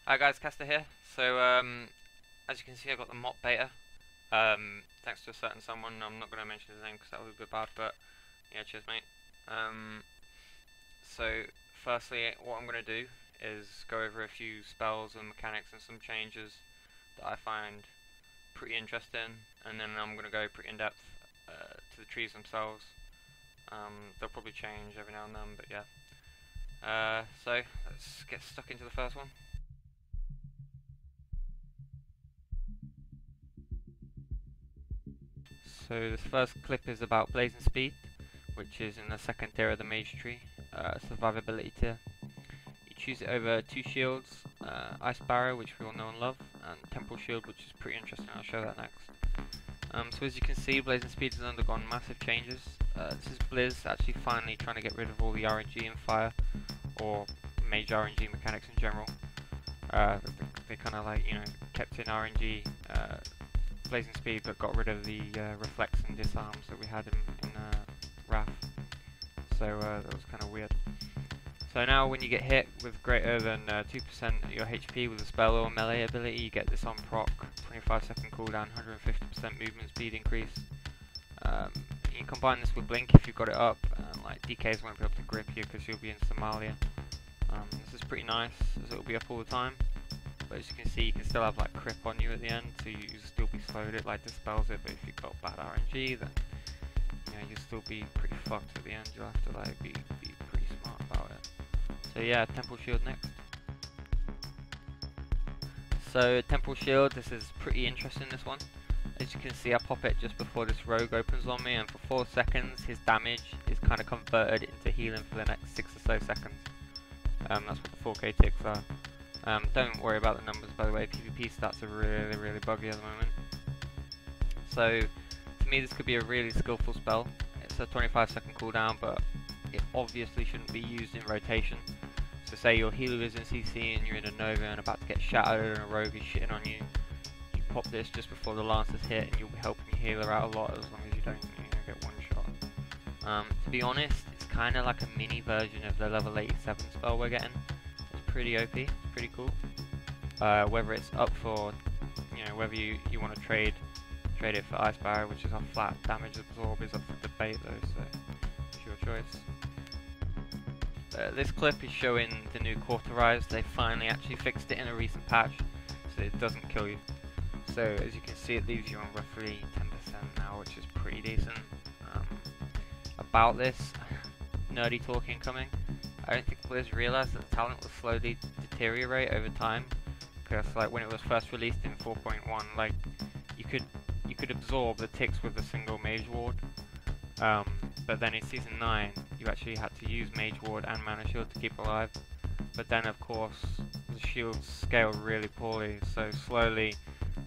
Hi guys, Caster here. So as you can see, I got the mop beta. Thanks to a certain someone. I'm not going to mention his name because that would be a bit bad, but yeah, cheers mate. So firstly, what I'm going to do is go over a few spells and mechanics and some changes that I find pretty interesting, and then I'm going to go pretty in depth to the trees themselves. They'll probably change every now and then, but yeah. So let's get stuck into the first one. So this first clip is about Blazing Speed, which is in the second tier of the Mage tree, survivability tier. You choose it over two shields, Ice Barrier, which we all know and love, and Temporal Shield, which is pretty interesting. I'll show that next. So as you can see, Blazing Speed has undergone massive changes. This is Blizz actually finally trying to get rid of all the RNG and fire, or Mage RNG mechanics in general. They kind of like, kept in RNG Blazing Speed, but got rid of the reflex and disarms that we had in Wrath. So that was kind of weird. So now when you get hit with greater than 2% of your HP with a spell or melee ability, you get this on proc, 25-second cooldown, 150% movement speed increase. You can combine this with Blink if you've got it up, and like DKs won't be able to grip you because you'll be in Somalia. This is pretty nice as it will be up all the time. But as you can see, you can still have like Crip on you at the end, so you still be slowed. It like dispels it, but if you've got bad RNG, then you'll still be pretty fucked at the end. You'll have to like be pretty smart about it. So yeah, Temporal Shield next. So Temporal Shield, this is pretty interesting, this one. As you can see, I pop it just before this rogue opens on me, and for 4 seconds his damage is kind of converted into healing for the next 6 or so seconds. That's what the 4K ticks are. Don't worry about the numbers, by the way. PvP stats are really buggy at the moment. So to me this could be a really skillful spell. It's a 25-second cooldown, but it obviously shouldn't be used in rotation. So say your healer is in CC and you're in a Nova and about to get shattered and a rogue is shitting on you. You pop this just before the Lancers hit and you'll be helping your healer out a lot as long as you don't get one shot. To be honest, it's kind of like a mini version of the level 87 spell we're getting. Pretty OP, it's pretty cool. Whether it's up for, whether you want to trade it for Ice Barrier, which is a flat damage absorb, is up for debate though, so it's your choice. This clip is showing the new Cauterize. They finally actually fixed it in a recent patch, so it doesn't kill you. So as you can see, it leaves you on roughly 10% now, which is pretty decent. About this, nerdy talk incoming. I don't think Blizz realised that the talent will slowly deteriorate over time, because like when it was first released in 4.1, like you could absorb the ticks with a single Mage Ward, but then in Season 9 you actually had to use Mage Ward and Mana Shield to keep alive. But then of course the shields scaled really poorly, so slowly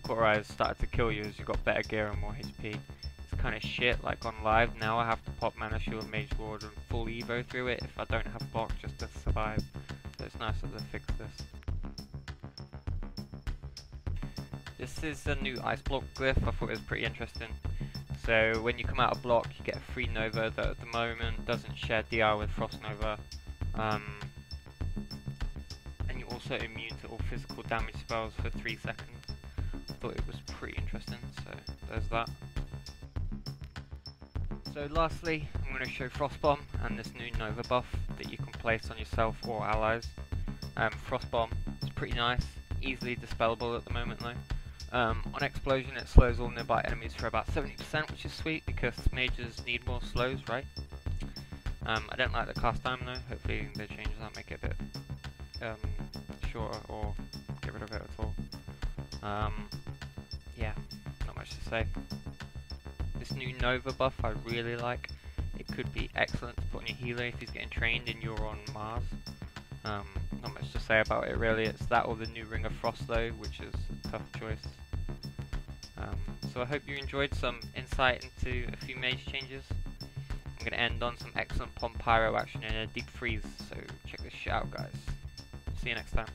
Cauterize started to kill you as you got better gear and more HP. Kind of shit. Like on live now I have to pop Mana Shield, Mage Ward and full Evo through it if I don't have block just to survive, so it's nice that they fixed this. This is a new Iceblock glyph. I thought it was pretty interesting. So when you come out of block you get a free Nova that at the moment doesn't share DR with Frost Nova, and you're also immune to all physical damage spells for 3 seconds. I thought it was pretty interesting, so there's that. So lastly, I'm going to show Frostbomb and this new Nova buff that you can place on yourself or allies. Frostbomb is pretty nice, easily dispellable at the moment though. On Explosion it slows all nearby enemies for about 70%, which is sweet because mages need more slows, right? I don't like the cast time though. Hopefully they change that, make it a bit shorter or get rid of it at all. Yeah, not much to say. This new Nova buff I really like. It could be excellent to put on your healer if he's getting trained and you're on Mars. Not much to say about it really. It's that or the new Ring of Frost though, which is a tough choice. So I hope you enjoyed some insight into a few mage changes. I'm going to end on some excellent Pomp Pyro action in a deep freeze, so check this shit out guys. See you next time.